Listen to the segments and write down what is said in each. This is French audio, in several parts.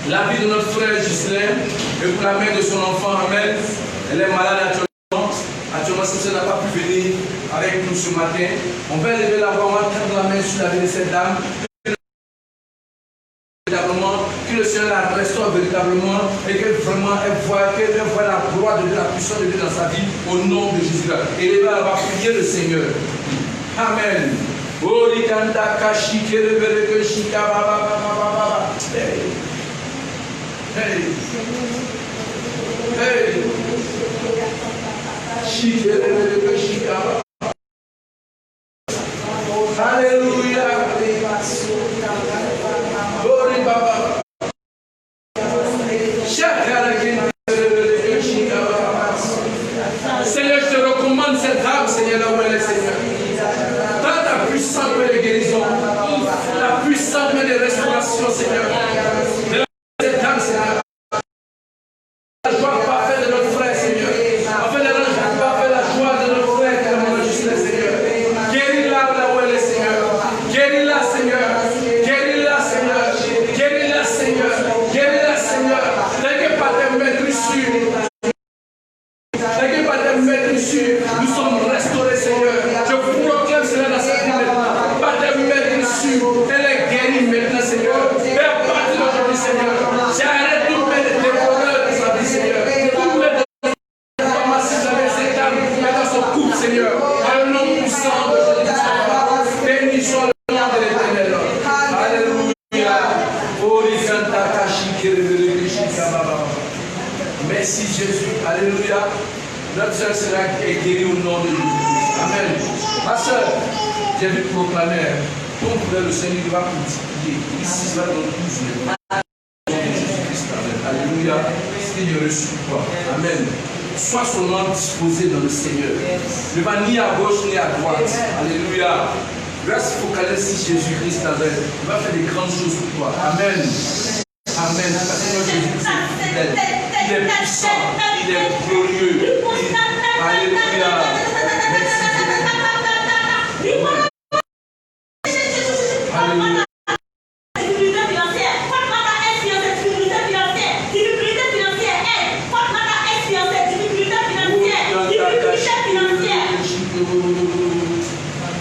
la vie de notre frère Ghislain et pour la mère de son enfant. Amen. Elle est malade actuellement. Actuellement, si elle n'a pas pu venir avec nous ce matin, on va lever la voix, on va prendre la main sur la vie de cette dame. Que le Seigneur la restaure véritablement et que vraiment elle voit la gloire de Dieu, la puissance de Dieu dans sa vie au nom de Jésus. Et elle va prier le Seigneur. Amen. Alléluia. Seigneur, je te recommande cette âme, Seigneur, là où elle est, Seigneur. Dans ta puissante main de guérison, ta puissante main de restauration, Seigneur. De cette âme, Seigneur. La joie parfaite de notre frère, Seigneur. Afin de la joie parfaite, la joie de notre frère, que le monde juste, Seigneur. Guéris-la là où elle est, Seigneur. Guéris-la, Seigneur. Guéris-la, Seigneur. Guéris-la, Seigneur. Guéris-la, Seigneur. T'inquiète pas, tes mains dessus. T'inquiète pas, tes mains dessus. Nous sommes restaurés, Seigneur. Je vous proclame cela dans cette vie maintenant. Pas tes mains dessus. Elle est guérie maintenant, Seigneur. Et à partir d'aujourd'hui, Seigneur, j'arrête toute main de dévoreur de sa vie, Seigneur. Toute main de pharmacie, j'avais cette âme dans son couple, Seigneur. Dans le nom puissant de Jésus-Christ. Béni soit le nom de l'Éternel. Alléluia. Merci Jésus. Alléluia. Notre soeur sera guérie au nom de Jésus. Amen. Ma soeur, j'ai vu proclamer ton frère le Seigneur va multiplier. Ici, ça dans 12 Jésus-Christ. Alléluia. C'est qu'il reçu toi. Amen. Sois seulement disposé dans le Seigneur. Ne va ni à gauche ni à droite. Alléluia. Reste focalisé sur Jésus-Christ. Il va faire des grandes choses pour toi. Amen. Amen. Parce que notre Jésus-Christ est fidèle. Il est puissant. Il est glorieux. Alléluia. Merci Jésus.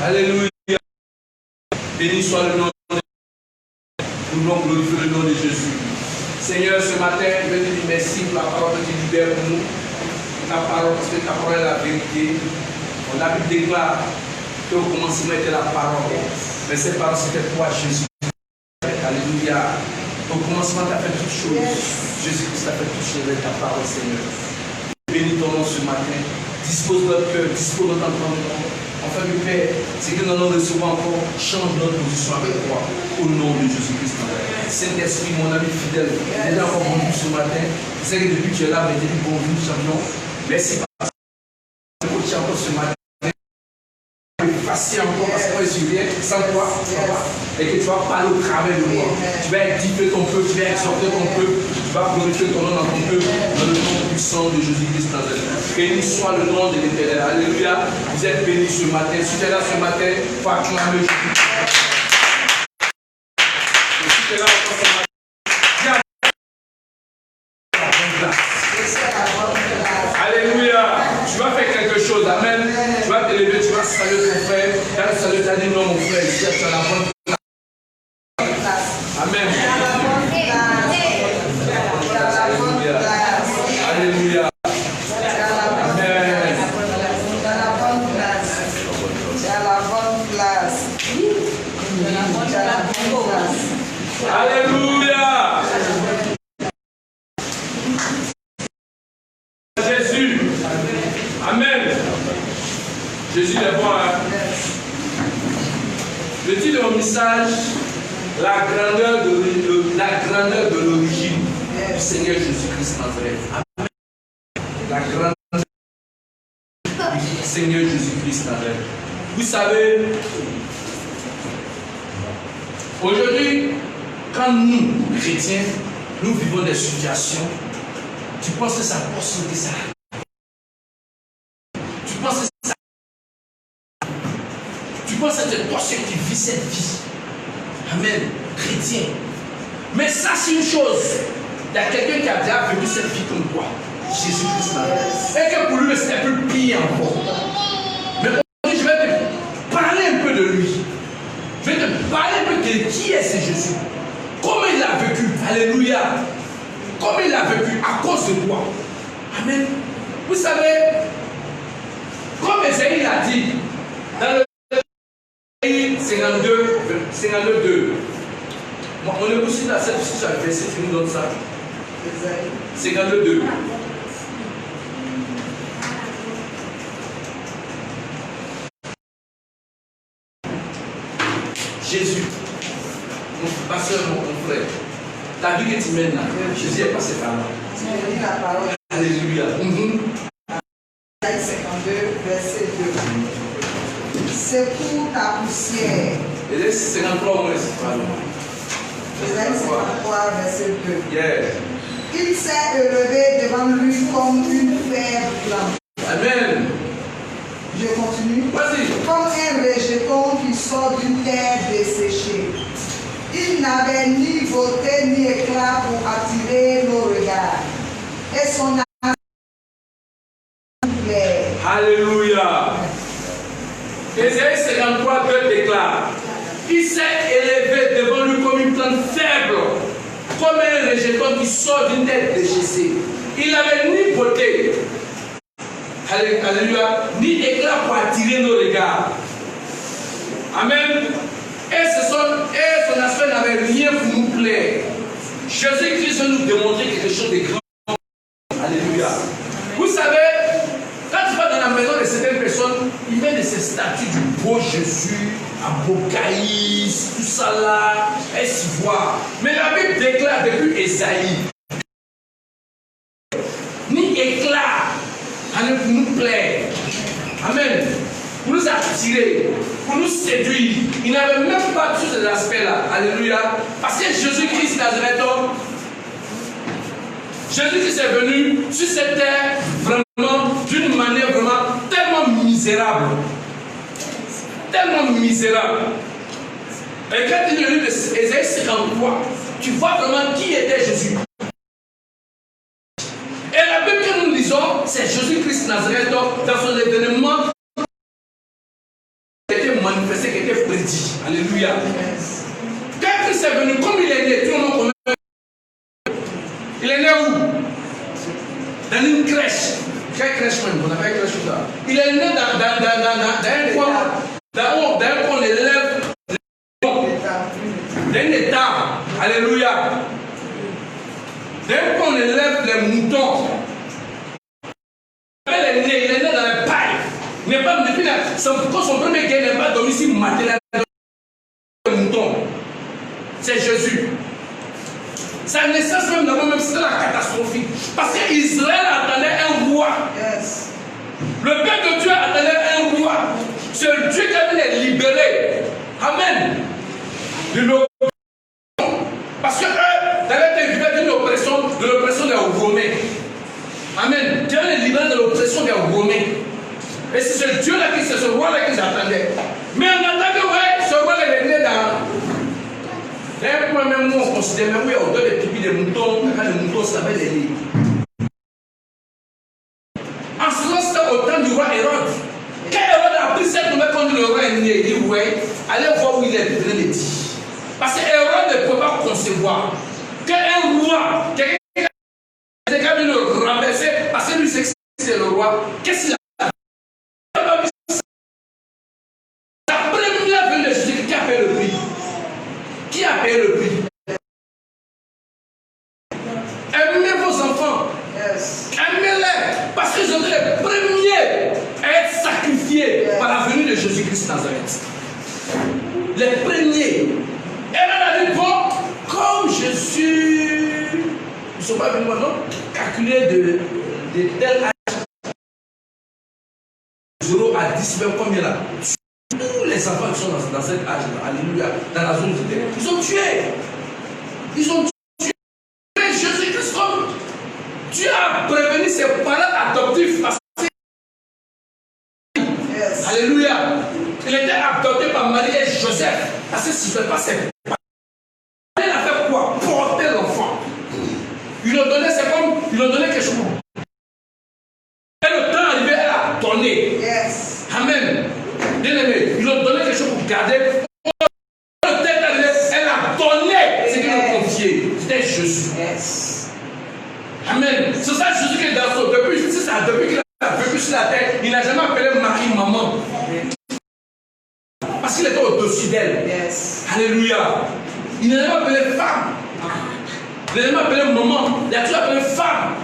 Alléluia. Alléluia. Béni soit le nom de Dieu. Nous glorifions le nom de Jésus. Seigneur, ce matin, je veux te dire merci pour la parole que tu libères pour nous. Ta parole, parce que ta parole est la vérité. La Bible déclare qu'au commencement était la parole. Mais cette parole, c'était toi, Jésus. Alléluia. Au commencement, tu as fait toutes choses. Jésus-Christ a fait toutes choses avec ta parole, Seigneur. Bénis ton nom ce matin. Dispose notre cœur, dispose notre entendement. Enfin, le Père, c'est que nous allons recevoir encore, change notre position avec toi, au nom de Jésus-Christ. Saint-Esprit, mon ami fidèle, déjà encore bonjour ce matin. Je sais que depuis que tu es là, mais tu dis bonjour, champion. Merci parce que tu es encore ce matin. Facile encore parce que je viens sans toi, et que tu vas parler au travers de moi. Tu vas édifier ton peuple, tu vas exhorter ton peuple, tu vas glorifier ton nom dans ton peuple, dans le nom puissant de Jésus-Christ. Béni soit le nom de l'Éternel. Alléluia. Vous êtes bénis ce matin. Si tu es là ce matin, il faut acclamer Jésus. Si tu es là encore ce matin, alléluia. Tu vas faire quelque chose. Amen. Tu vas te lever, tu vas saluer ton frère. Quand tu salues, tu as dit non, mon frère. Ici, tu as la bonne place. Amen. Alléluia. Alléluia. Jésus. Amen. Jésus est bon. Le titre de mon message, la grandeur de l'origine du Seigneur Jésus-Christ Nazareth. Amen. La grandeur du Seigneur Jésus-Christ Nazareth. Vous savez, aujourd'hui, quand nous, chrétiens, nous vivons des situations, tu penses que ça peut sauver ça? Tu penses que ça? Tu penses que c'est toi seul qui vis cette vie? Amen. Chrétien. Mais ça, c'est une chose. Il y a quelqu'un qui a déjà vécu cette vie comme toi. Jésus-Christ. Et que pour lui, c'est un peu pire encore. Mais aujourd'hui, je vais te parler un peu de lui. Je vais te parler un peu de qui est ce Jésus. Comment il a vécu. Alléluia. Comment il a vécu à cause de toi. Amen. Vous savez, comme Esaïe l'a dit, dans le 52, 2. On est aussi dans cette verset qui nous donne ça. 52. Jésus, mon pasteur, mon frère, ta vie que tu mènes là, Jésus est passé par là. Alléluia. Isaïe 52, verset 2. C'est pour ta poussière. Et 53 moins, Isaïe 53, verset 2. Yeah. Il s'est élevé devant lui comme une fève blanche. Amen. Je continue. Vas-y. Comme un rejeton qui sort d'une terre desséchée. Il n'avait ni beauté ni éclat pour attirer nos regards. Et son âme plaît. Alléluia. Ésaïe 53, 2 déclare: il s'est élevé devant lui comme une plante faible, comme un rejeton qui sort d'une terre déchissée. Il n'avait ni beauté, alléluia, ni éclat pour attirer nos regards. Amen. Et son aspect n'avait rien pour nous plaire. Jésus-Christ veut nous démontrer quelque chose de grand. Alléluia. Vous savez, quand tu vas dans la maison de certaines personnes, ils mettent ces statues du beau Jésus, un beau caïs, tout ça là, et s'y voit. Mais la Bible déclare depuis Esaïe, ni éclat pour nous plaire. Amen. Pour nous attirer, pour nous séduire. Il n'avait même pas tous ces aspects-là. Alléluia. Parce que Jésus-Christ Nazareth, Jésus-Christ est venu sur cette terre vraiment d'une manière vraiment tellement misérable. Tellement misérable. Et quand tu lis Esaïe 53, tu vois vraiment qui était Jésus. Et la Bible que nous lisons, c'est Jésus-Christ Nazareth dans son événement qui était manifesté, qui était prédit. Alléluia. Quand Christ est venu, comme il est né, tout le monde connaît. Il est né où? Dans une crèche. Quelle crèche même? On appelle crèche là. Il est né dans un coin. Dans un coin, on élève. Dans une étable. Alléluia. Dans un coin, on élève les moutons. Il est né dans la paille. Il n'est pas depuis son premier guerre n'est pas domicile maternel des moutons. C'est Jésus. Sa naissance même d'abord, même c'était la catastrophique. Parce qu'Israël attendait un roi. Yes. Le peuple de Dieu attendait un roi. C'est Dieu qui avait les libérer. Amen. De l'oppression. Parce que eux, d'ailleurs, ils vivaient de l'oppression des Romains. Amen. Dieu les libérer de l'oppression des Romains. Et c'est ce Dieu-là qui, c'est ce roi-là qu'ils attendaient. Mais en attendant que, ouais, ce roi-là est né dans. D'ailleurs, pour même nous, on considère même, oui, on donne des pipis des moutons, quand les moutons savaient les lire. En ce moment, c'était au temps du roi Hérode. Quand Hérode a pris cette nouvelle quand le roi est né, il dit, ouais, allez voir où il est, venez le dire. Parce que Hérode ne peut pas concevoir qu'un roi, quelqu'un qui a capable de le renverser, parce que lui, c'est le roi, qu'est-ce qu'il a? La première venue de Jésus, qui a payé le prix? Qui a payé le prix? Aimez vos enfants. Yes. Aimez-les. Parce qu'ils sont les premiers à être sacrifiés par la venue de Jésus-Christ Nazareth. Les premiers. Et là, on a dit, bon, comme Jésus, ils ne sont pas venus maintenant calculer de tel âge. 0 à 10, même combien là? Tous les enfants qui sont dans cet âge-là, alléluia, dans la zone de terre, ils ont tué. Ils ont tué. Mais Jésus-Christ, comme Dieu a prévenu ses parents adoptifs, parce que yes. Alléluia. Il était adopté par Marie et Joseph. Parce que si ce n'est pas ses parents, il a fait quoi? Porter Ils ont donné quelque chose. Et le temps arrivé, elle a donné. Yes. Amen. Bien aimé, ils ont donné quelque chose pour garder. Le temps arrivé, elle a donné ce qu'ils ont confié. C'était Jésus. Yes. Amen. C'est ça Jésus qui est dans son. Depuis qu'il a vécu sur la terre, il n'a jamais appelé Marie maman. Parce qu'il était au-dessus d'elle. Yes. Alléluia. Il n'a jamais appelé femme. Il n'a jamais appelé maman. Il a toujours appelé femme.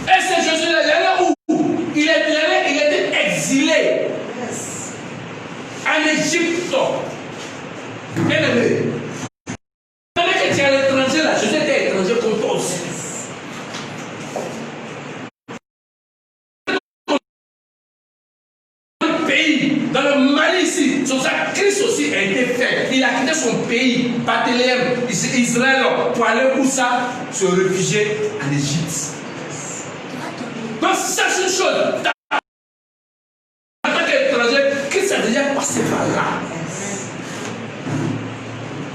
Et c'est Jésus, il est allé où? Il était exilé. Yes. En Égypte. Bien aimé. Pendant que tu es à l'étranger là, Jésus était étranger comme toi aussi. Dans le Mali ici, son sacrifice aussi a été fait. Il a quitté son pays, Bethléem, Israël, pour aller où ça? Se réfugier en Égypte. Donc sache une chose, en tant qu'étranger, Christ a déjà passé par là.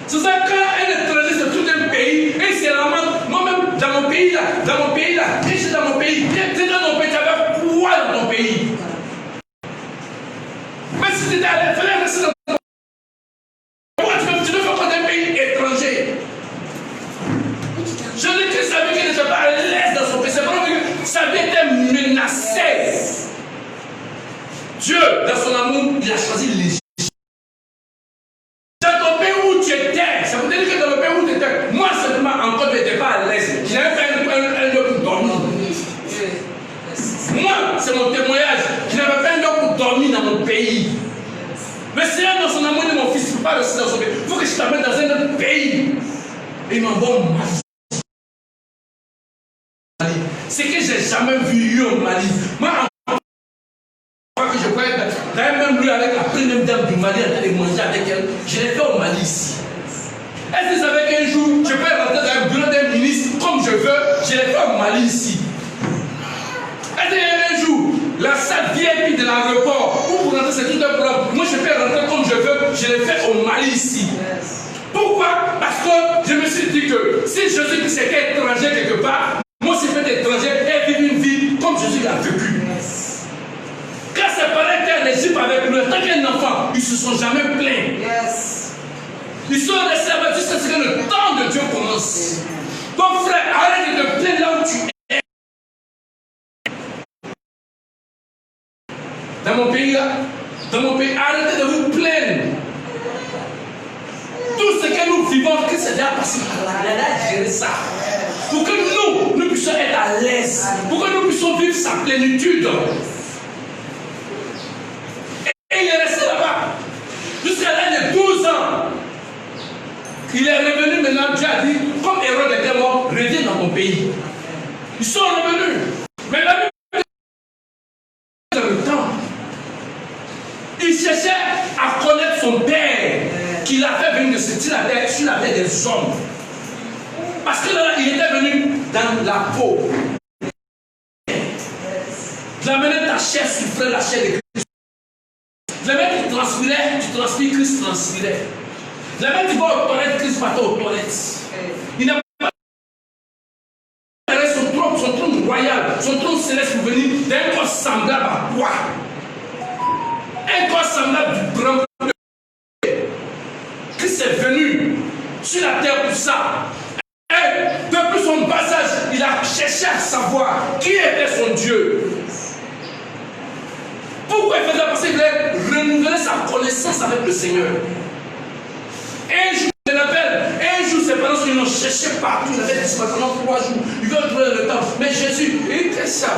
C'est ça quand un étranger se trouve dans un pays, et c'est vraiment, moi-même dans mon pays là, et je suis dans mon pays, tu es dans ton pays, tu avais quoi dans ton pays? Mais si tu étais à l'étranger, rester dans ton pays, pourquoi tu ne fais pas d'un pays étranger? Jésus-Christ savait qu'il n'était pas à l'aise dans son pays, c'est vraiment que sa vie était menacée. Dieu, dans son amour, il a choisi l'Égypte. Dans ton pays où tu étais, ça veut dire que dans le pays où tu étais, moi seulement encore je n'étais pas à l'aise. Je n'avais pas un lieu pour dormir. Moi, c'est mon témoignage. Je n'avais pas un lieu pour dormir dans mon pays. Mais Seigneur, dans son amour de mon fils, il ne peut pas rester dans son pays. Il faut que je t'amène dans un autre pays. Et il m'envoie au Mali. C'est que j'ai jamais vu au Mali. Moi, que je croyais dans un même lieu avec la première dame du Mali en train de manger avec elle, je l'ai fait au Mali ici. Est-ce que vous savez qu'un jour, je peux rentrer dans un bureau d'un ministre comme je veux, je l'ai fait au Mali ici. Est-ce qu'un jour, la salle VIP de l'aéroport, où pour rentrer c'est tout un problème, moi je peux rentrer comme je veux, je l'ai fait au Mali ici. Pourquoi? Parce que je me suis dit que si Jésus était étranger quelque part, moi aussi je peux être étranger et vivre une vie comme Jésus l'a vécu. Quand ses parents étaient en Égypte avec lui, en tant qu'un enfant, ils ne se sont jamais plaints. Yes. Ils sont restés là-bas jusqu'à ce que le temps de Dieu commence. Donc frère, arrête de te plaindre là où tu es. Dans mon pays là, arrêtez de vous plaindre. Tout ce que nous vivons, que c'est déjà passé par là, il a géré ça. Pour que nous puissions être à l'aise, pour que nous puissions vivre sa plénitude. Et il est resté là-bas jusqu'à l'âge de 12 ans. Il est revenu maintenant, Dieu a dit, comme Hérode était mort, reviens dans ton pays. Ils sont revenus. Mais la Bible dans le temps, il cherchait à connaître son père, qu'il a fait venir de sur la terre des hommes. Parce que là, il était venu dans la peau. Il a mené ta chair souffrait la chair de Christ. Le mec qui transpirait, tu transpires, Christ transpirait. Le mec qui va aux toilettes, Christ va aux toilettes. Il n'a pas son trône royal, son trône céleste pour venir d'un corps semblable à toi. Un corps semblable du grand. Christ est venu sur la terre pour ça. Et depuis son passage, il a cherché à savoir qui était son Dieu. Pourquoi il faisait ça? Parce qu'il voulait renouveler sa connaissance avec le Seigneur. Un jour, je l'appelle. Un jour, ses parents ils l'ont cherché partout. Il avait disparu pendant 3 jours. Il veut trouver le temps. Mais Jésus, il était ça.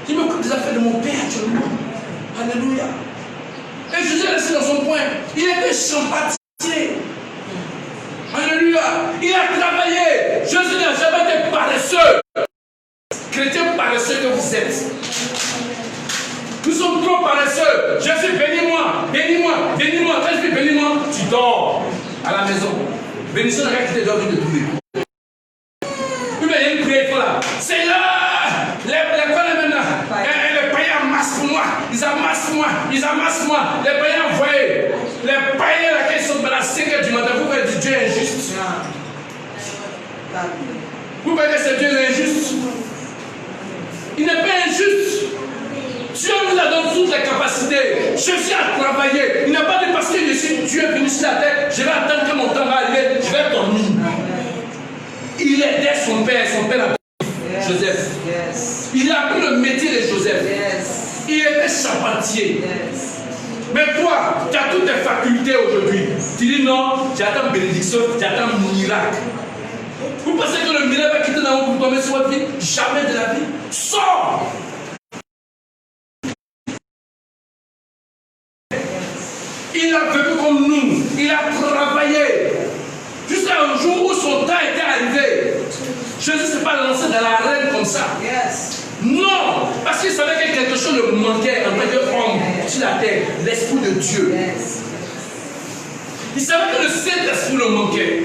Il me coupe des affaires de mon père actuellement. Alléluia. Et Jésus est resté dans son coin. Il était champatier. Alléluia. Il a travaillé. Jésus n'a jamais été paresseux. Chrétien paresseux que vous êtes. Nous sommes trop paresseux. Jésus, bénis-moi, bénis-moi, bénis-moi. Quand je dis bénis-moi, tu dors à la maison. Bénissons le gars qui te dort de trouver. Puis il y a une prière, il faut là. Seigneur, les quoi là maintenant? Les païens amassent pour moi. Ils amassent moi. Les païens envoyés. Les païens là, qui sont à la 5h du matin, vous faites du Dieu injuste. Vous voyez, ce Dieu est injuste. Il n'est pas injuste. Dieu nous a donné toutes les capacités. Jésus a travaillé. Il n'a pas dit parce que je suis Dieu venu sur la terre, je vais attendre que mon temps va arriver, je vais dormir. Il aidait son père a Joseph. Il a appris le métier de Joseph. Il était charpentier. Mais toi, tu as toutes tes facultés aujourd'hui. Tu dis non, j'attends bénédiction, j'attends miracle. Vous pensez que le miracle va quitter dans vous pour tomber sur votre vie? Jamais de la vie. Sors! Il a vécu comme nous. Il a travaillé. Jusqu'à un jour où son temps était arrivé. Jésus ne s'est pas lancé dans l'arène comme ça. Non! Parce qu'il savait que quelque chose le manquait en tant qu'homme sur la terre. L'Esprit de Dieu. Il savait que le Saint-Esprit le manquait.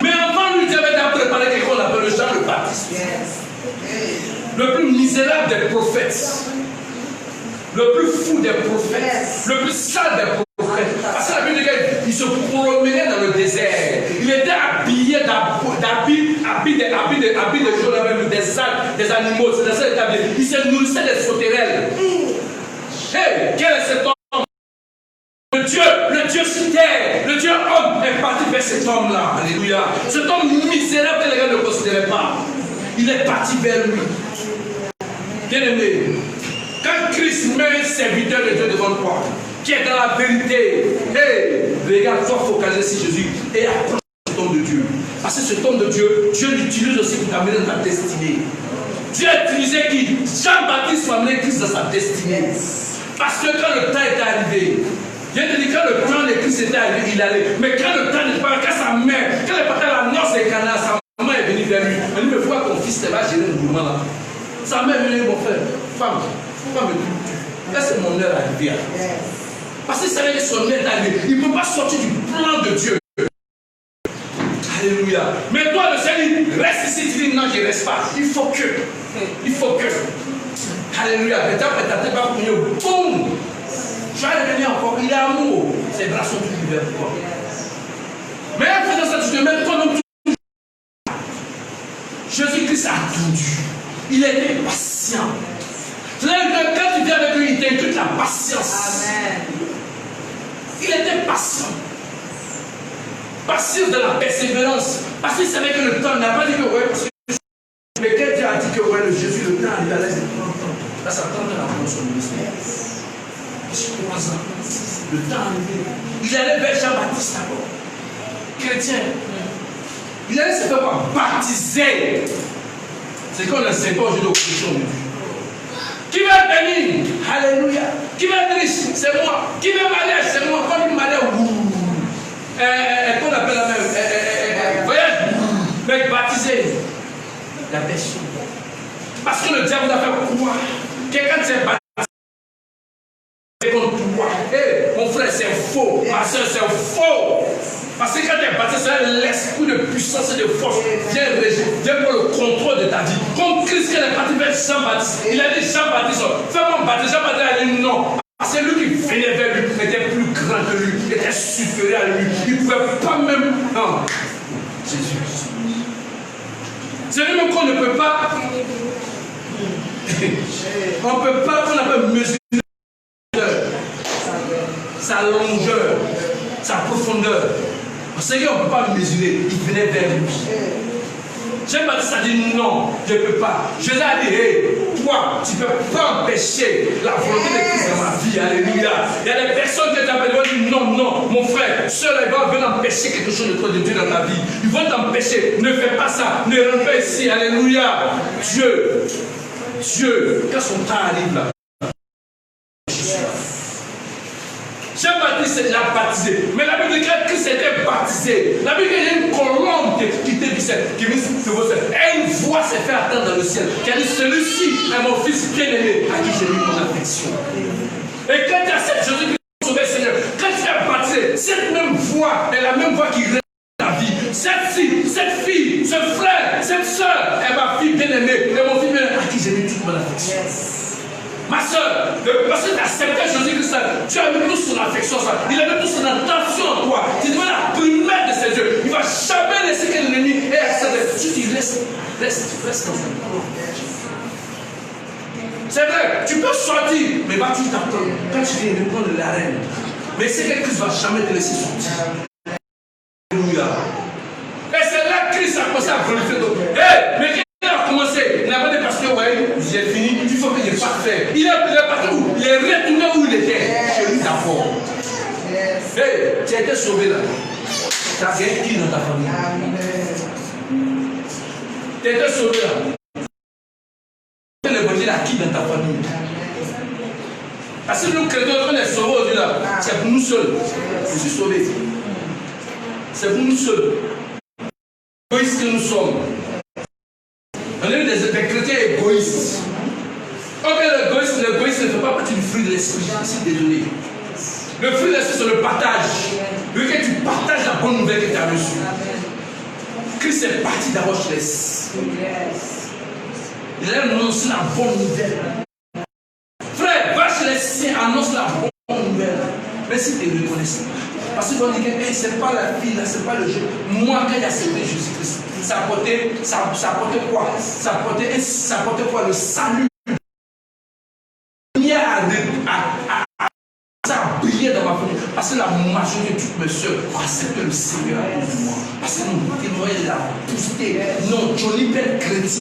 Mais avant lui, Dieu avait déjà préparé quelque chose qu'on appelle le Jean le Baptiste. Le plus misérable des prophètes. Le plus fou des prophètes, le plus sale des prophètes. Parce que la Bible dit qu'il se promenait dans le désert. Il était habillé d'habits de jaune avec des algues, des animaux. C'est ça établi. Il se nourrissait des sauterelles. Hey, quel est cet homme? Le Dieu sur terre, le Dieu homme est parti vers cet homme-là. Alléluia. Cet homme misérable que les gars ne considéraient pas. Il est parti vers lui. Bien-aimé. Quand Christ met un serviteur de Dieu devant toi, qui est dans la vérité, hey, regarde-toi focalisé sur Jésus et approche cet homme de Dieu. Parce que cet homme de Dieu, Dieu l'utilise aussi pour t'amener dans ta destinée. Dieu a utilisé qui? Jean-Baptiste pour amener Christ dans sa destinée. Parce que quand le temps était arrivé, Dieu te dit quand le temps de Christ était arrivé, il allait. Mais quand le temps n'est pas, quand sa mère, quand elle partait à la noce des Cana, sa maman est venue vers lui. Elle dit, mais pourquoi ton fils va gérer le mouvement là? Sa mère est venue, mon frère, femme. Pourquoi me tues-tu? Laisse mon heure arriver. Parce qu'il savait que son heure est arrivée. Il ne peut pas sortir du plan de Dieu. Alléluia. Mais toi, le Seigneur, reste ici. Tu dis non, je ne reste pas. Il faut que. Alléluia. Et après, ta tête va pour nous. Boum. Tu vas revenir encore. Il est amour. Ses bras sont tous ouverts pour toi. Mais en faisant ça, tu te mets toi-même tout. Jésus-Christ a attendu. Il était patient. C'est-à-dire que quand tu viens avec lui, il t'inculque la patience. Amen. Il était patient. Patience de la persévérance. Parce qu'il savait que le temps n'a pas dit que ouais, parce que mais quand Dieu a dit que ouais, le Jésus, le temps, il allait se prendre temps. Là, ça prend de la prendre son ministère. Sur 3 ans. Le temps arrivé. Il allait vers Jean-Baptiste d'abord. Chrétien. Il allait se faire baptiser. C'est qu'on a 5 ans aujourd'hui aux chrétiens. Qui va venir? Alléluia. Qui va être riche? C'est moi. Qui va mariage? C'est moi. Quand il mariage, qu'on appelle la même voyage, mais baptisé. La personne. Parce que le diable a fait croire. Quelqu'un s'est baptisé contre toi. Hey, mon frère, c'est faux. Ma soeur, c'est faux. Parce que quand tu es baptisé, l'esprit de puissance et de force vient pour le contrôle de ta vie. Comme Christ qui est parti vers Jean-Baptiste, il a dit Jean-Baptiste, fais-moi baptiser. Jean-Baptiste a dit non. Parce que lui qui venait vers lui était plus grand que lui, était supérieur à lui. Il ne pouvait pas même. Non. Jésus. C'est lui-même qu'on ne peut pas. On ne peut pas, on n'a pas mesurer sa longueur, sa profondeur. Parce qu'on ne peut pas mesurer. Il venait vers lui. Jean-Baptiste a dit non, je ne peux pas. Jésus a dit, hey, toi, tu ne peux pas empêcher la volonté de Christ dans ma vie. Alléluia. Il y a des personnes qui t'appellent, non, non, mon frère, ceux-là, ils veulent empêcher quelque chose de toi de Dieu dans ta vie. Ils vont t'empêcher. Ne fais pas ça. Ne rentre pas ici. Alléluia. Dieu, quand son temps arrive là, Jean-Baptiste l'a baptisé. Mais la Bible dit que Christ était baptisé. La Bible dit qu'il y a une colombe qui était du ciel, qui vient se vous et une voix s'est fait attendre dans le ciel. Qui a dit celui-ci est mon fils bien-aimé à qui j'ai mis mon affection. Et quand tu acceptes Jésus-Christ sauver le Seigneur, quand tu es baptisé, cette même voix est la même voix qui règne dans ta vie. Cette fille, ce frère, cette soeur est ma fille bien-aimée. Et mon fils bien-aimé à qui j'ai mis toute mon affection. Ma soeur, parce que tu as accepté Jésus-Christ, tu as mis toute son affection, il a mis toute son attention en toi. Tu deviens la primaire de ses yeux. Il ne va jamais laisser Reste dans ta parole. C'est vrai, tu peux sortir, mais va tu t'attends. Quand tu viens de prendre l'arène, mais c'est que Christ ne va jamais te laisser sortir. Alléluia. Et c'est là que Christ a commencé à glorifier d'autres. Hey, mais quand il a commencé, il n'a pas dit parce que ouais, j'ai fini, il faut qu'il n'est pas fait. Il est parti où? Il est retourné où il était. Chez lui d'abord. Hey, tu as été sauvé là. Tu as gagné qui dans ta famille? Tu as été sauvé là. L'évangile à qui dans ta famille? Parce que nous chrétiens, on est sauvés aujourd'hui là. C'est pour nous seuls. Je suis sauvé. C'est pour nous seuls. Égoïstes que nous sommes. On est des chrétiens égoïstes. Ok, l'égoïsme ne fait pas partie du fruit de l'esprit. Je suis désolé. Le fruit de l'esprit, c'est le partage. Vu que tu partages la bonne nouvelle que tu as reçue. Christ est parti d'abord chez les. Il a annoncé la bonne nouvelle. Frère, va chez les siens, annonce la bonne nouvelle. Mais si tu ne reconnais pas, parce qu'on dit que hey, c'est pas la vie, là, c'est pas le jeu. Moi, quand j'ai accepté Jésus-Christ, ça apportait quoi? Ça apportait quoi? Le salut. Ça a brillé dans ma famille. Parce que la majorité de toutes mes soeurs acceptent le Seigneur à cause de moi. Parce que nous témoignons la boosté. Non, Johnny Bell chrétien.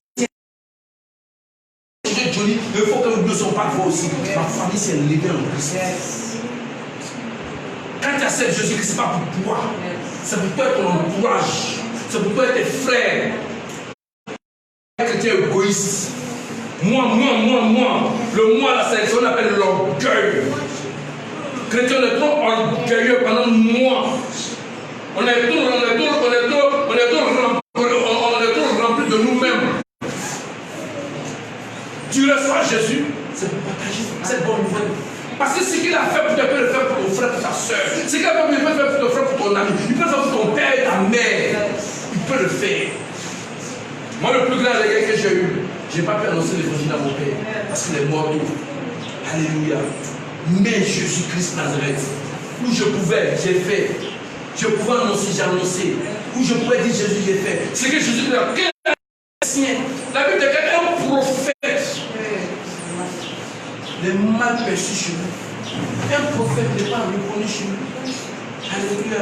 Johnny, il faut que nous ne soyons pas voix aussi. Ma famille s'est levée en Christ. Quand tu acceptes Jésus-Christ, ce n'est pas pour toi. C'est pour toi ton entourage. C'est pour toi tes frères. Chrétien égoïste. Moi. Le moi, la sélection, on appelle l'orgueil. Chrétien, on est trop orgueilleux pendant moi. On est trop rempli de nous-mêmes. Tu reçois Jésus, c'est pour partager cette bonne nouvelle. Parce que ce qu'il a fait pour toi, il peut le faire pour ton frère, pour ta soeur. Ce qu'il a fait, il peut le faire pour ton frère, pour ton ami. Il peut le faire pour ton père et ta mère. Il peut le faire. Moi, le plus grand regret que j'ai eu, je n'ai pas pu annoncer l'évangile à mon père. Parce qu'il est mort. Alléluia. Mais Jésus-Christ Nazareth, où je pouvais, j'ai fait. Je pouvais annoncer, j'ai annoncé. Où je pouvais dire Jésus, j'ai fait. C'est que Jésus a fait. La Bible est un prophète. Les mal perçus chez nous. Un prophète n'est pas reconnu chez nous. Alléluia.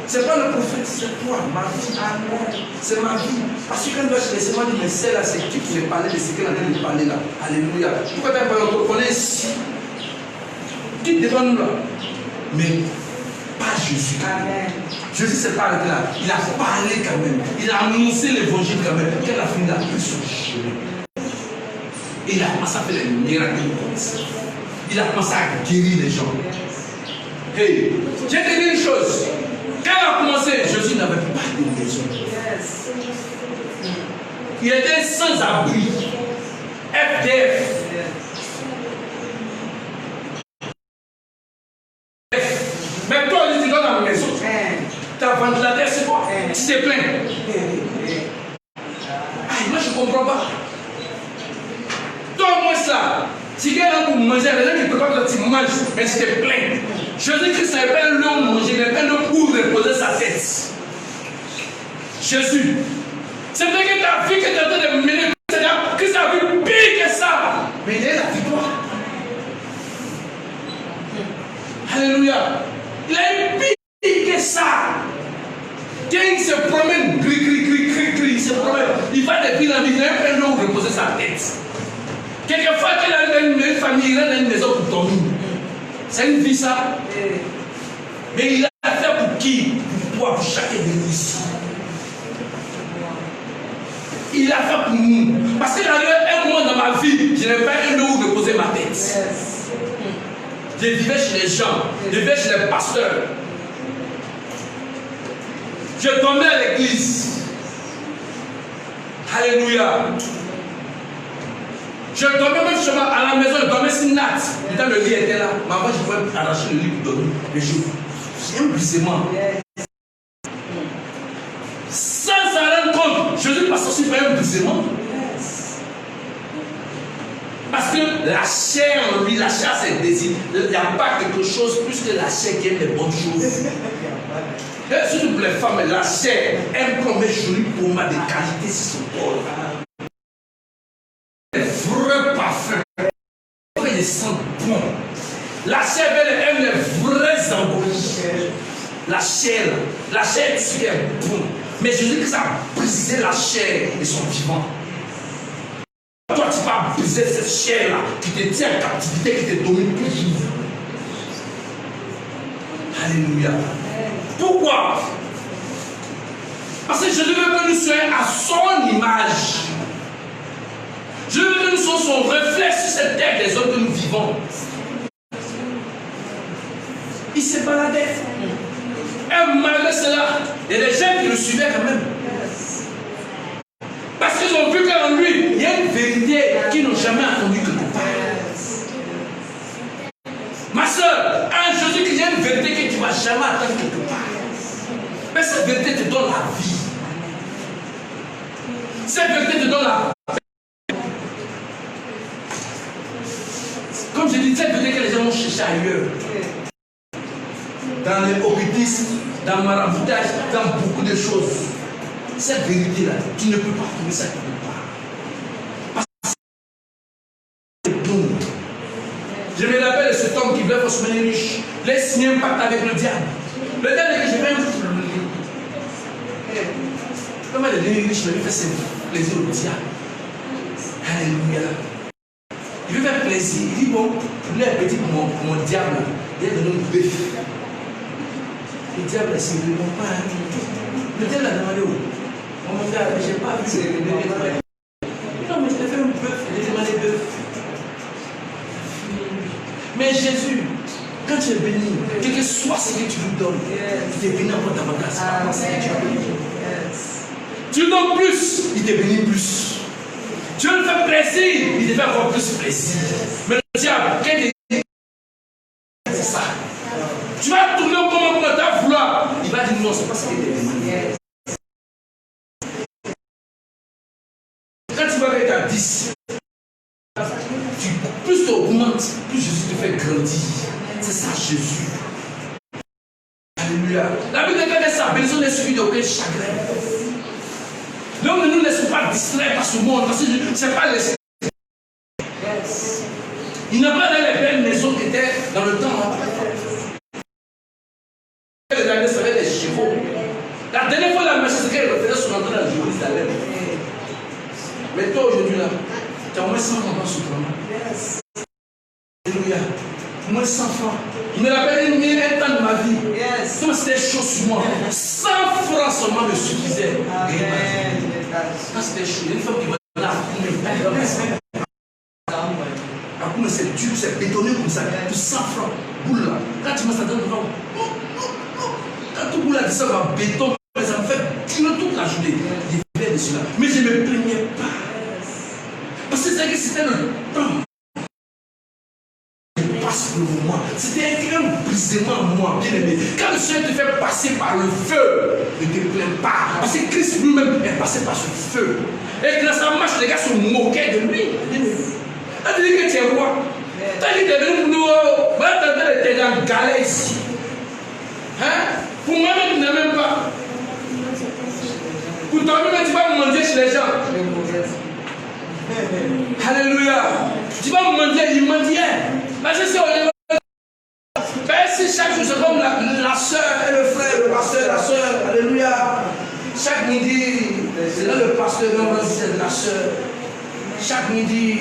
Ce n'est pas le prophète, c'est toi, ma vie. C'est ma vie. Parce que quand tu vas chez les séments, mais c'est là, c'est qui voulait parler de ce qu'elle a dit de parler là. Alléluia. Pourquoi tu n'as pas reconnu ici? Qui devant nous là? Mais pas Jésus. Amen. Jésus s'est pas arrêté là. Il a parlé quand même. Il a annoncé l'évangile quand même. Quand il a fini, il a pris son chemin. Et il a commencé à faire les miracles. Il a commencé à guérir les gens. Hey, j'ai te dit une chose. Quand il a commencé, Jésus n'avait pas de maison. Il était sans abri. FDF. Mais toi, tu donnes à la maison. Ta ventilateur, c'est quoi? Tu t'es plaint. Moi, je ne comprends pas. Toi, moi, ça. Si quelqu'un a pour manger, les gens qui ne peuvent pas que tu manges, mais tu t'es plaint. Jésus-Christ n'avait pas l'eau manger, il n'avait pas l'eau pour reposer sa tête. Jésus. C'est vrai que ta vie que tu es en train de mener, Christ a vu pire que ça. Mais il est la victoire. Alléluia. Il a eu pire que ça. Quand il se promène, il se promène. Il va depuis la vie, il n'a pas l'eau pour reposer sa tête. Quelquefois, qu'il a une famille, il a une maison pour dormir. C'est une vie ça. Mais il a fait pour qui? Pour toi, pour chacun de nous ici. Il a fait pour nous. Parce qu'il a eu un moment dans ma vie, je n'avais pas un lieu où reposer ma tête. Je vivais chez les gens, je vivais chez les pasteurs. Je dormais à l'église. Alléluia. Je dormais même chez moi à la maison, je dormais sur natte. Putain, le lit était là. Maman, je pouvais arracher le lit pour dormir. Mais j'ai un brisement. Sans s'en rendre compte, Jésus passe aussi par un brisement. Parce que la chair en lui, la chair c'est le désir. Il n'y a pas quelque chose plus que la chair qui aime les bonnes choses. Et surtout pour les femmes, la chair aime qu'on met joli pommade de qualité sur son corps. Les vrais parfums. Ils sentent bon. La chair elle aime les vrais embauches. La chair tu es bon. Mais je dis que ça a brisé la chair et son vivant. Toi, tu vas briser cette chair-là qui te tient en captivité, qui te domine toujours. Alléluia. Pourquoi? Parce que Jésus veut que nous soyons à son image. Je veux que nous soyons son reflet sur cette terre des hommes que nous vivons. Il s'est baladé. Et malgré cela, il y a des gens qui le suivaient quand même. Parce qu'ils ont vu qu'en lui, il y a une vérité qu'ils n'ont jamais entendue quelque part. Ma soeur, un Jésus qui a une vérité que tu ne vas jamais entendre quelque part. Mais cette vérité te donne la vie. Cette vérité te donne la vie. Comme je dis, cette vérité que les gens ont cherché ailleurs. Dans les occultismes, dans le maraboutage, dans beaucoup de choses. Cette vérité-là, tu ne peux pas trouver ça quelque part. Parce que c'est bon. Je me rappelle de cet homme qui voulait forcément les riches. Il a signé un pacte avec le diable. Le diable dit que je vais un comment il est riche, mais il fait ses plaisirs au diable. Alléluia. Il veut faire plaisir. Il dit bon, lui est petit pour mon diable. Il a donné un bœuf. Le diable a signé le bon pain. Le diable a demandé où? Mon frère, je n'ai pas vu le bébé. Non, mais je t'ai fait un bœuf. Il a demandé bœuf. Mais Jésus, quand tu es béni, quel que soit ce que tu lui donnes, il t'est béni encore davantage. C'est ce que tu as béni. Tu lui donnes plus, il te bénit plus. Tu lui fais plaisir, il te fait encore plus plaisir. Mais le diable, quel est c'est ça? Tu vas tourner au moment où tu as vouloir. Il va dire non, c'est pas ce qu'il te demande. Quand tu vas avec ta 10, plus tu augmentes, plus Jésus te fait grandir. C'est ça Jésus. Alléluia. La Bible dit que sa bénédiction n'est suivie d'aucun chagrin. Donc ne nous laissons pas distraire par ce monde, parce que c'est pas les. Il n'a pas dans les belles maisons qui étaient dans le temps. Les derniers savaient les chevaux. La dernière fois, la machine, c'est qu'elle refaisait son entrée dans Jérusalem. Mais toi aujourd'hui là, tu as au moins 100 francs par ce temps. Alléluia. Au moins 100 francs. Je me rappelle un temps de ma vie. Comme c'était chaud sur moi. 100 francs seulement me suffisaient. Quand c'était chaud, il y a une femme qui va là. Après, c'est dur, c'est bétonné comme ça. Pour 100 francs. Boule là. Quand tu m'as ça donne devant. Quand tout boule là, ça va béton. Ça me fait tirer toute la journée. Il vient de cela. Mais je ne me plaignais pas. Parce que c'était le temps. Passe le moment. C'était un brisement en moi, bien aimé. Quand le Seigneur te fait passer par le feu, ne te plains pas. Parce que Christ lui-même est passé par ce feu. Et dans sa marche, les gars se moquaient de lui. On te dit que tu es roi. Tu as dit que tu es venu pour nous. Voilà, tu es dans le galet ici. Hein? Pour moi-même, tu n'as même pas. Pour toi-même, tu vas mendier chez les gens. Alléluia. Tu vas mendier, il mendiait. Parce que si chaque jour c'est comme la soeur et le frère, le pasteur, la soeur, alléluia. Chaque midi, c'est là le pasteur, c'est la soeur. Chaque midi,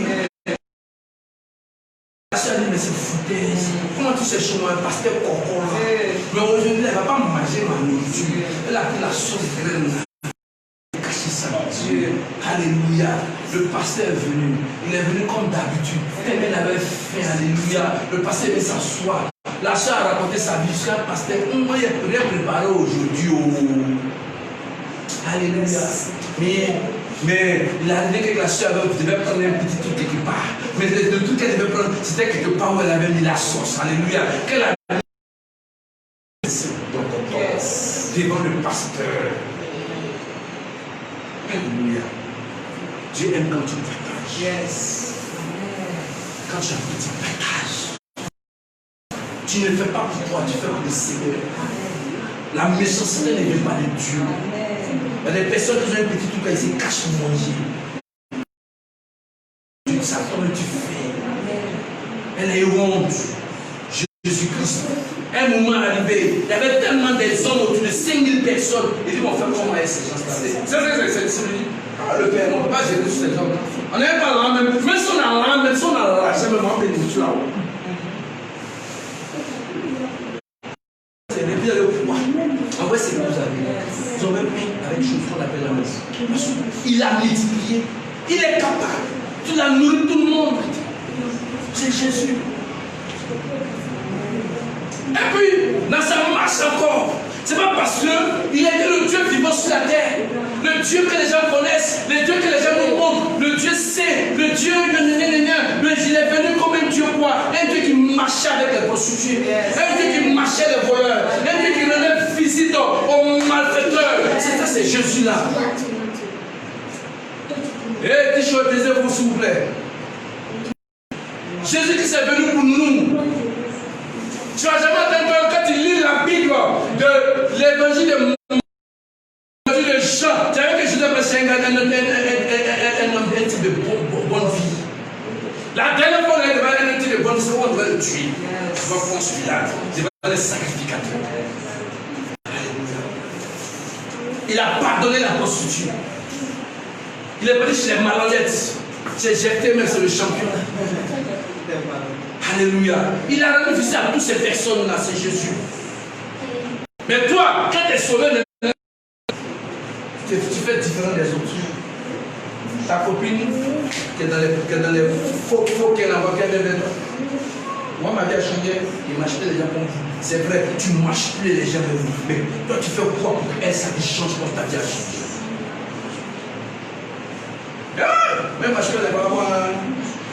la soeur dit, mais c'est foutaise. Comment tu sais chez moi, un pasteur coco là. Mais aujourd'hui, elle ne va pas manger ma nourriture. Elle a pris la sauce graine. Dieu, alléluia, le pasteur est venu, il est venu comme d'habitude, elle avait faim, alléluia, le pasteur est venu s'asseoir, la soeur a raconté sa vie jusqu'à le pasteur, moi il n'a rien préparé aujourd'hui, alléluia, mais il a arrivé que la soeur devait prendre un petit truc quelque part, mais le truc qu'elle devait prendre, c'était quelque part où elle avait mis la sauce, alléluia, qu'elle a devant le pasteur. Alléluia. Dieu aime quand tu partages. Yes. Quand tu as un petit partage. Tu ne fais pas pour toi, tu fais pour le Seigneur. La méchanceté ne vient pas de Dieu. Il y a des personnes qui ont un petit truc, ils se cachent pour manger. Satan, tu fais. Elle a eu honte. Jésus-Christ. Un moment arrivé, il y avait tellement des hommes autour de 5000 personnes. Il dit, mon frère, comment est-ce que ces gens-là? C'est le Père, on ne peut pas gérer tous ces hommes. On n'est pas là, même si on a là, même si on a là, c'est même en bénédiction là-haut. C'est les biens de pouvoir. En vrai, c'est que vous avez. Ils ont même pris avec une chose qu'on appelle la messe. Il a multiplié. Il est capable. Tu l'as nourri tout le monde. C'est Jésus. Et puis, dans sa marche encore, c'est pas parce qu'il était le Dieu vivant sur la terre, le Dieu que les gens connaissent, le Dieu que les gens nous montrent, le Dieu sait, le Dieu, il est venu comme un Dieu quoi? Un Dieu qui marchait avec les prostituées, un Dieu qui marchait les voleurs, un Dieu qui donnait visite aux malfaiteurs. C'est ça, c'est Jésus-là. Et dis-je vous s'il vous plaît. Jésus qui est venu pour nous. Tu n'as jamais entendu quand tu lis la Bible de l'évangile de Jean, tu as vu que Jésus a passé un type de bonne vie. La dernière fois, il avait un type de bonne vie, on devait le tuer. Tu vas prendre celui-là, tu vas le sacrificateur. Il a pardonné la prostituée. Il est parti chez les malhonnêtes. C'est jeté même sur le champion. Alléluia. Il a rendu visite à toutes ces personnes-là, c'est Jésus. Mais toi, quand tu es sauvé, tu fais différent des autres. Ta copine qui est dans les faux qu'elle envoie, qu'elle vient vers toi. Moi, ma vie a changé, il m'achetait les gens comme vous. C'est vrai, tu ne marches plus les gens vers vous. Mais toi, tu fais quoi pour qu'elle, ça vie change comme ta vie a changé? Même acheter les parents.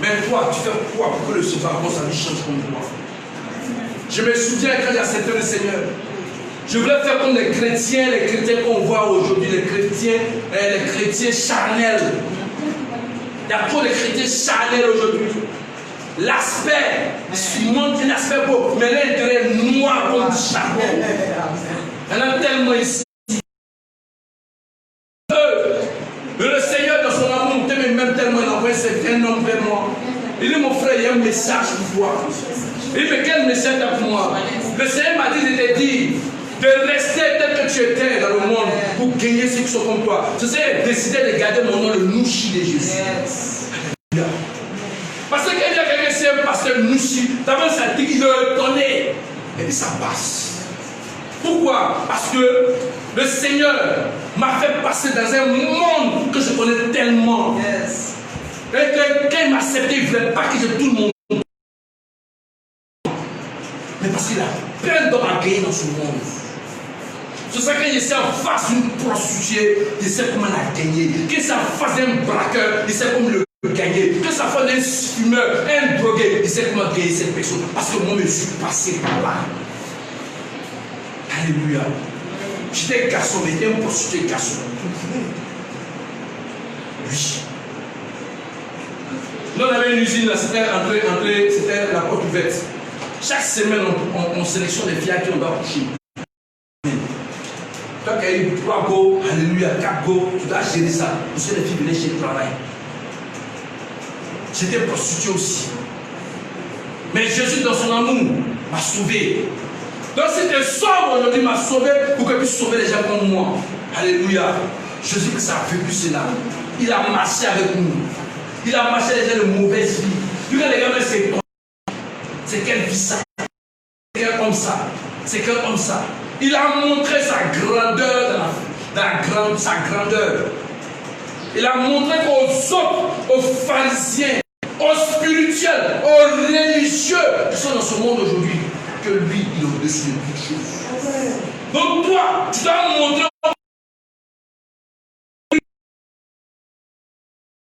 Mais toi, tu fais quoi pour que le sauveur, sa vie change comme moi? Je me souviens quand j'ai accepté le Seigneur. Je voulais faire comme les chrétiens qu'on voit aujourd'hui, les chrétiens charnels. Il y a trop de chrétiens charnels aujourd'hui. L'aspect, il montre un aspect beau, mais l'intérêt noir comme du charbon. Il y en a tellement ici. Le Seigneur, dans son amour, t'aime même tellement, il envoie un homme vers moi. Il dit, mon frère, il y a un message pour toi. Il dit, mais quel message t'as pour moi? Le Seigneur m'a dit de te dire de rester tel que tu étais dans le monde pour gagner ceux qui sont comme toi. Je sais décider de garder mon nom, le Nouchi de Jésus. Parce que quand il y a quelqu'un, c'est un pasteur Nouchi, d'abord ça dit qu'il veut donner. Et puis ça passe. Pourquoi? Parce que le Seigneur m'a fait passer dans un monde que je connais tellement. Et que quand il m'a accepté, il ne voulait pas que je tout le monde. Mais parce qu'il a plein d'hommes à gagner dans ce monde. C'est ça qu'il essaie en face d'une prostituée, il sait comment la gagner. Qu'il essaie en face d'un braqueur, il sait comment le gagner. Que ça fasse un fumeur, un drogué, il sait comment gagner cette personne. Parce que moi, je suis passé par là. Alléluia. J'étais garçon, mais j'étais un prostitué garçon. Oui. Nous, on avait une usine, c'était la porte ouverte. Chaque semaine, on sélectionne les filles à qui on doit coucher. Toi qui as eu 3 go, alléluia, 4 go, tu dois gérer ça. Parce que les filles venaient chez le travail. J'étais prostitué aussi. Mais Jésus, dans son amour, m'a sauvé. Donc si tu sauves aujourd'hui, m'a sauvé pour que tu puisses sauver les gens comme moi. Alléluia. Jésus Christ a vécu cela. Il a marché avec nous. Il a marché les gens de mauvaise vie. Vu que les gars, c'est quelle vie ça? C'est quel comme ça? C'est quel comme ça? Il a montré sa grandeur sa grandeur. Il a montré qu'aux autres, aux pharisiens, aux spirituels, aux religieux qui sont dans ce monde aujourd'hui, que lui, il est au-dessus de toutes choses. Donc toi, tu dois montrer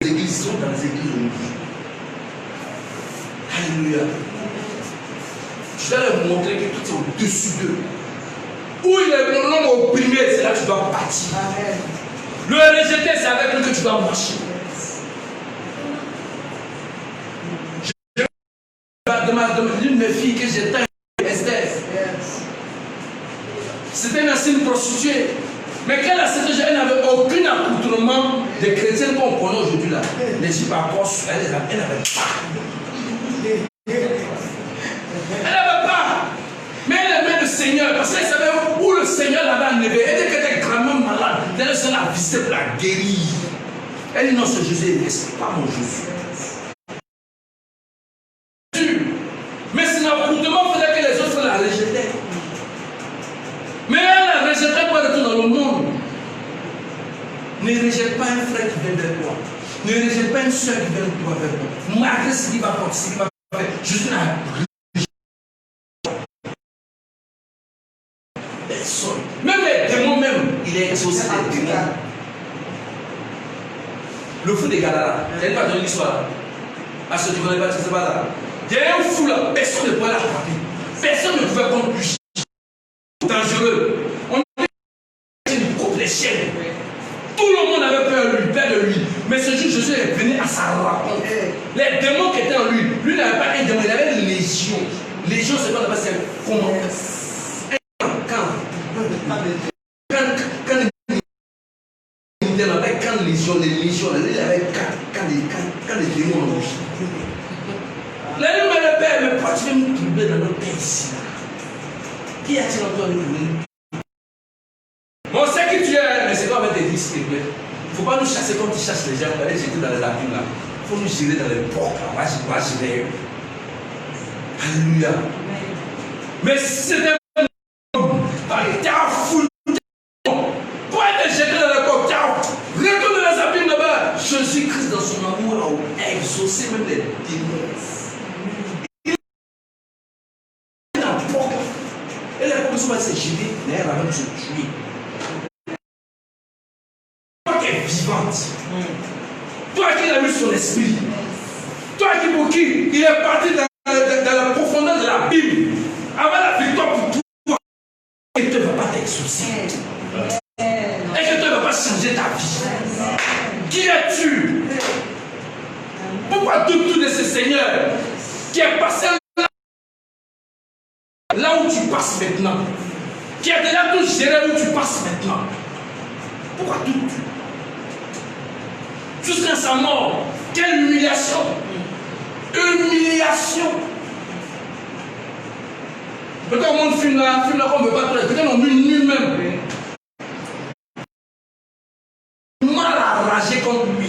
les églises sont dans les églises aujourd'hui. Alléluia. Tu dois leur montrer que tout est au-dessus d'eux. Où il est l'homme opprimé, c'est là que tu dois partir. Amen. Le rejeter, c'est avec lui que tu dois marcher. L'une de mes filles que j'étais, Esther. C'était une ancienne c'est une prostituée. Mais quand elle a accepté Jésus, elle n'avait aucun accoutrement des chrétiens qu'on connaît aujourd'hui là. Les jupes à poche, elle n'avait pas. Elle n'avait pas. Mais elle aimait le Seigneur parce qu'elle savait où le Seigneur l'avait enlevé. Elle était grandement malade. Elle s'est la visité pour la guérir. Elle dit non, ce Jésus, c'est pas mon Jésus. Mais son accoutrement faisait que les autres la rejetaient. Mais elle ne rejetterait pas de tout dans le monde. Ne rejette pas un frère qui vient vers toi. Ne rejette pas une soeur qui vient vers toi. Malgré ce qu'il va faire, ce qu'il va faire. Jésus n'a personne. Même les démons, même, il est exaucé des démons. Le fou des Gadarens, tu n'as pas donné l'histoire. Ah, ce que tu ne connais pas, tu ne sais pas là. Il y a un fou là, personne ne pouvait l'attraper. Personne ne pouvait prendre lui. Dangereux. On était une chaînes. Tout le monde avait peur de lui. Mais ce jour, Jésus est venu à sa rencontre. Les démons qui étaient en lui, lui n'avait pas un démon, il avait une légion. Légion, c'est quoi? C'est comment? Quand les légions, il avait quand les démons en lui. Là, il m'a peur, mais pourquoi tu veux me troubler dans notre pays ici? Qui a-t-il encore nous? On sait qui tu es, mais c'est quoi avec tes disques? Il ne faut pas nous chasser comme tu chasses les gens. On va les jeter dans les lapines là. Il faut nous gérer dans les porcs. On va gérer. Alléluia. Mais si c'était un homme, tu as fou. Pour être jeté dans les porcs, retourne dans les lapines là-bas. Jésus-Christ dans son amour a exaucé même les démons. Elle a commencé à se gêner, mais elle va même se tuer. Toi qui es vivante, toi qui as eu son esprit, toi qui pour qui il est parti dans la profondeur de la Bible, avant la victoire pour toi, et que tu ne vas pas t'exaucer. Et que tu ne vas pas changer ta vie. Qui es-tu? Pourquoi doutes-tu de ce Seigneur qui est passé là où tu passes maintenant, qui a déjà tout géré où tu passes maintenant? Pourquoi doutes-tu? Jusqu'à sa mort, quelle humiliation! Humiliation! Peut-être au monde film là, on ne veut pas peut-être on met nu même. Mal enragé contre lui.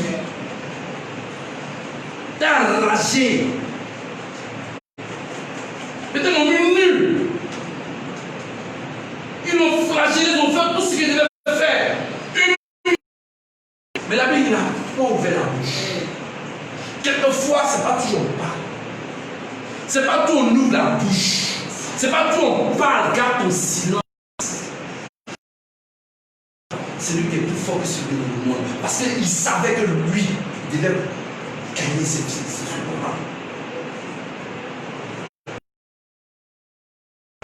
T'as enragé. Peut-être on met nu. Ils l'ont flagellé, ils ont fait tout ce qu'ils devaient faire. Mais la Bible n'a pas ouvert la bouche. Quelquefois, ce n'est pas toujours on parle. Ce n'est pas tout on ouvre la bouche. Ce n'est pas tout on parle, garde ton silence. C'est lui qui est plus fort que celui de le monde. Parce qu'il savait que lui, il devait gagner ses combats.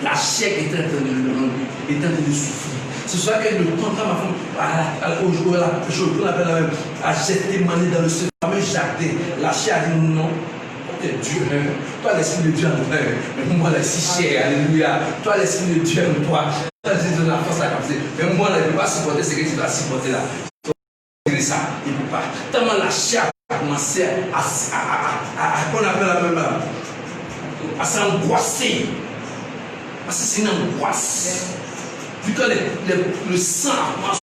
La chair était en train de souffrir. Ce soir qu'elle me tente à ma femme, au jour où elle a jeté mané dans le fameux jardin. La chair a dit non. Tu es Dieu, hein? Toi l'esprit de Dieu en toi, mais moi la si chère, alléluia. Toi l'esprit de Dieu en toi, toi tu donnes la force à capter. Mais moi je ne peux pas supporter ce que tu dois supporter là. Ça, il ne peut pas. Tellement la chair a commencé qu'on appelle la même à s'angoisser. Parce que c'est une angoisse. Vu que le sang a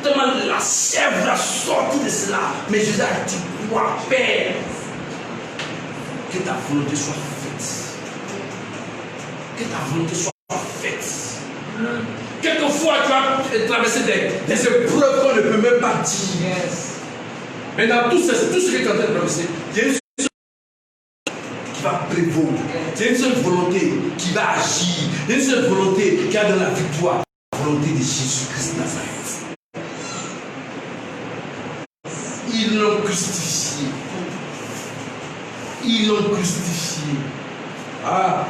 tellement la chèvre a sorti de cela. Mais Jésus a dit, toi, Père, que ta volonté soit faite. Que ta volonté soit faite. Quelquefois, tu vas traverser des épreuves qu'on ne peut même pas dire. Mais dans tout ce que tu es en train de traverser, il y a une qui va prévôt. Il y a une seule volonté qui va agir. Il y a une seule volonté qui a donné la victoire. La volonté de Jésus-Christ de Nazareth. Ils l'ont crucifié. Ils l'ont crucifié. Ah.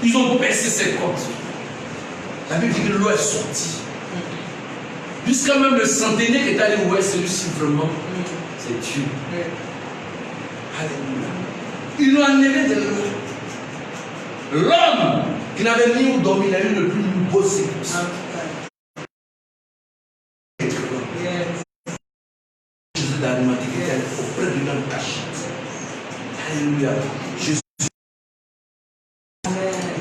Ils ont percé ses côtes. La Bible dit que l'eau est sortie. Jusqu'à même le centenaire qui est allé où est celui-ci vraiment. C'est Dieu. Alléluia. Ils l'ont enlevé de l'eau. L'homme qui n'avait ni où dormir, il a eu le plus beau séjour. Jésus d'Arimathée qui était auprès de l'homme caché. Alléluia. Jésus te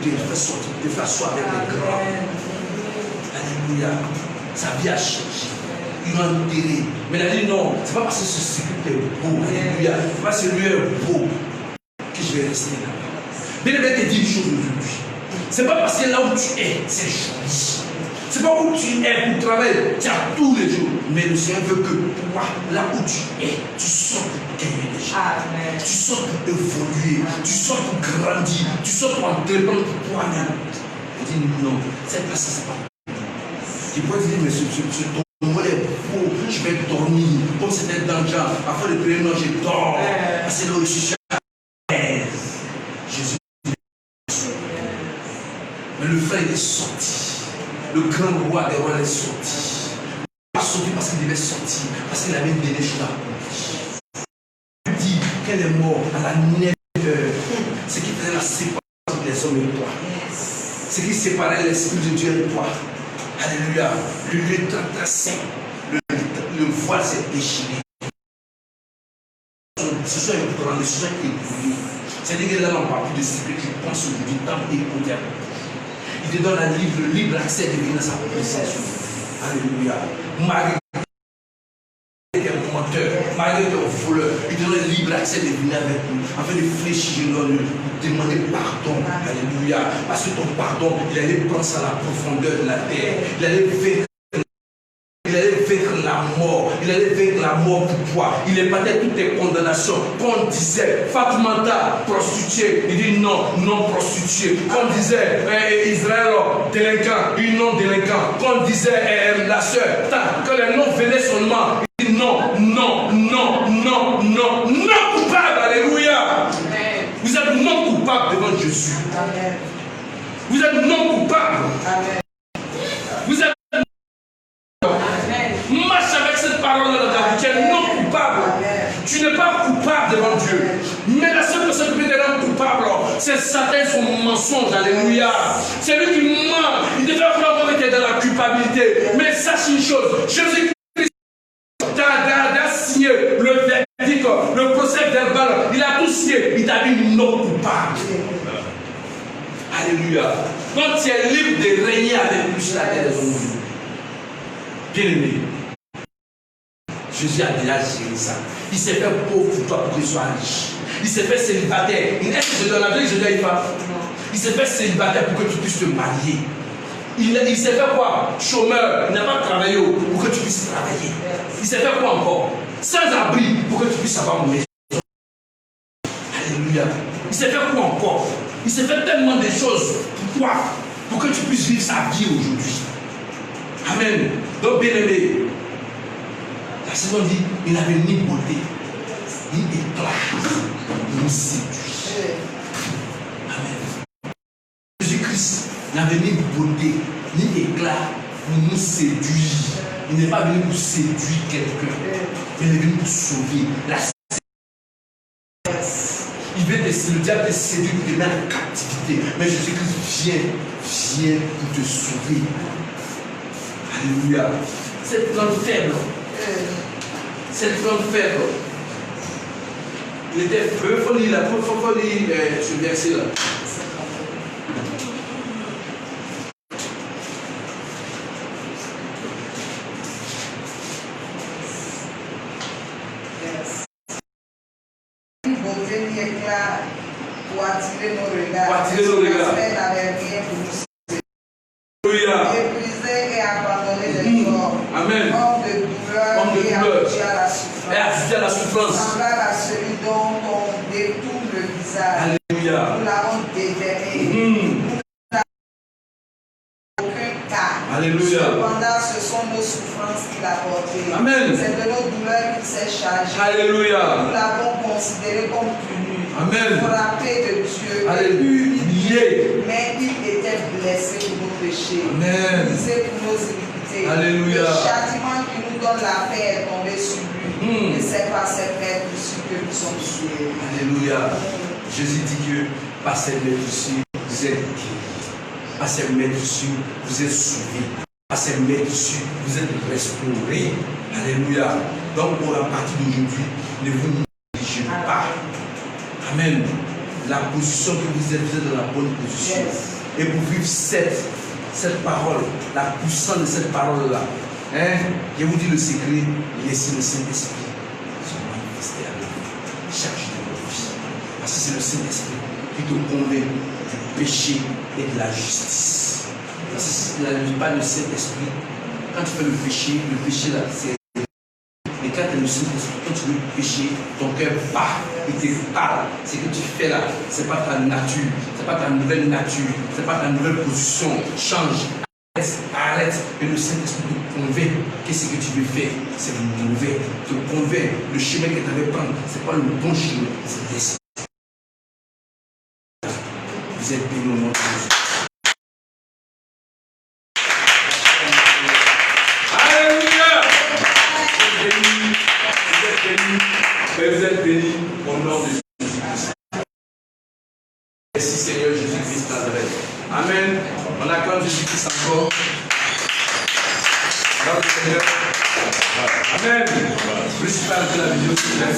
fait sortir, te fait asseoir avec les grands. Alléluia. Sa vie a changé. Il m'a enterré. Mais il a dit non, c'est pas parce que ce secret est beau. Alléluia. C'est parce que lui est beau que je vais rester là. Mais il va te dire une chose aujourd'hui. C'est pas parce que là où tu es, c'est joli. C'est pas où tu es pour travailler, tu as tous les jours. Mais le Seigneur veut que toi, là où tu es, tu sors pour gagner des gens. Amen. Tu sors pour évoluer, tu sors pour grandir, tu sors pour entreprendre pour toi-même. Il dit non, cette place, c'est pas. Tu peux dire, mais ce monde est beau, je vais dormir, comme c'était dans le genre. Après le premier non, je dors. Parce que là où je suis Jésus. Mais le frère il est sorti. Le grand roi des rois est sorti. Il est sorti parce qu'il devait sortir, parce qu'il avait des choses à accomplir. Il dit qu'elle est morte à la 9 heures. Ce qui faisait la séparation des hommes et toi. Ce qui séparait l'esprit de Dieu et toi. Alléluia. Le lieu est très saint. Le voile s'est déchiré. Ce soit une grande, ce soit une évoluée. C'est-à-dire que là, on ne parle plus de ce que tu penses aujourd'hui, tant écouter. Il te donne le libre accès de venir dans sa présence. Alléluia. Marie était un menteur, Marie était un voleur. Il te donne le libre accès de venir avec nous. Afin de fléchir, de demander pardon. Alléluia. Parce que ton pardon, il allait prendre ça à la profondeur de la terre. Il allait vaincre la mort. Il allait vaincre la mort pour toi. Il épargnait toutes tes condamnations. Quand on disait Fatoumata, prostituée, il dit non, non prostituée. Quand on disait Israël, délinquant, il dit non délinquant. Quand on disait la soeur, quand les noms venaient seulement, il dit non, non, non, non, non, non coupable. Alléluia. Amen. Vous êtes non coupable devant Jésus. Amen. Vous êtes non coupable. Amen. Vous êtes marche avec cette parole dans ta vie. Tu es non coupable. Tu n'es pas coupable devant Dieu. Mais la seule personne qui peut te rendre coupable, c'est Satan, son mensonge. Alléluia. C'est lui qui ment. Il devait avoir été dans la culpabilité. Mais sache une chose. Jésus-Christ a signé le verdict, le procès verbal. Il a tout signé. Il t'a dit non coupable. Alléluia. Donc tu es libre de régner avec lui sur la terre des hommes. Bien aimé. Jésus a déjà géré ça. Il s'est fait pauvre pour toi pour qu'il soit riche. Il s'est fait célibataire. Est-ce que je donne la vie, je donne pas. Il s'est fait célibataire pour que tu puisses te marier. Il s'est fait quoi? Chômeur. Il n'a pas travaillé pour que tu puisses travailler. Il s'est fait quoi encore? Sans abri pour que tu puisses avoir une maison. Alléluia. Il s'est fait quoi encore? Il s'est fait tellement de choses pour toi, pour que tu puisses vivre sa vie aujourd'hui. Amen. Donc bien aimé, la saison dit, il n'avait ni beauté, ni éclat, ni séduit. Amen. Jésus-Christ n'avait ni beauté, ni éclat, ni nous séduit. Il n'est pas venu pour séduire quelqu'un, mais il est venu pour sauver. Il veut le diable te séduire pour te mettre en captivité. Mais Jésus-Christ vient pour te sauver. Alléluia. Cette plante faible. Cette plante faible. Il était peu. Il faut lire ce verset-là. Beauté ni éclat pour attirer nos regards. Pour attirer nos regards. N'avait rien pour nous. Alléluia. Méprisé et abandonné des hommes. Amen. Homme de douleur et habitué à la souffrance. Et habitué à la souffrance. Semblable à celui dont on détourne le visage. Alléluia. Nous l'avons dédaigné. Alléluia. Cependant, ce sont nos souffrances qu'il a portées. Amen. C'est de nos douleurs qu'il s'est chargé. Alléluia. Nous l'avons considéré comme puni. Amen. Frappé de Dieu. Alléluia. Mais il était blessé pour nos péchés. Amen. Brisé pour nos iniquités. Alléluia. Le châtiment qui nous donne la paix est tombé sur lui. Et c'est par ses blessures que nous sommes tués. Alléluia. Jésus dit que par ses blessures, nous vous êtes guéris. À ses mains dessus, vous êtes sauvés. À ses mains dessus, vous êtes restaurés. Alléluia. Donc, pour la partie d'aujourd'hui, ne vous négligez pas. Amen. La position que vous êtes dans la bonne position. Et pour vivre cette parole, la puissance de cette parole-là, je vous dis le secret, laissez le Saint-Esprit se manifester avec vous chaque jour de votre vie. Parce que c'est le Saint-Esprit qui te convainc du péché et de la justice. Parce que si tu n'as pas le Saint-Esprit, quand tu fais le péché là, c'est. Et quand tu es le Saint-Esprit, quand tu veux pécher, ton cœur bat, il te parle. Ce que tu fais là, ce n'est pas ta nature, ce n'est pas ta nouvelle nature, ce n'est pas ta nouvelle position. Change, arrête. Et le Saint-Esprit te convainc que ce que tu veux faire, c'est mauvais. Te convainc, le chemin que tu avais prendre, ce n'est pas le bon chemin, c'est l'esprit. Vous êtes bénis au nom de Jésus. Vous êtes bénis au nom de Jésus-Christ. Merci Seigneur Jésus-Christ Nazareth. Amen. On acclame Jésus-Christ encore. Bravo Seigneur. Amen. Plus parle de la vidéo s'il vous plaît.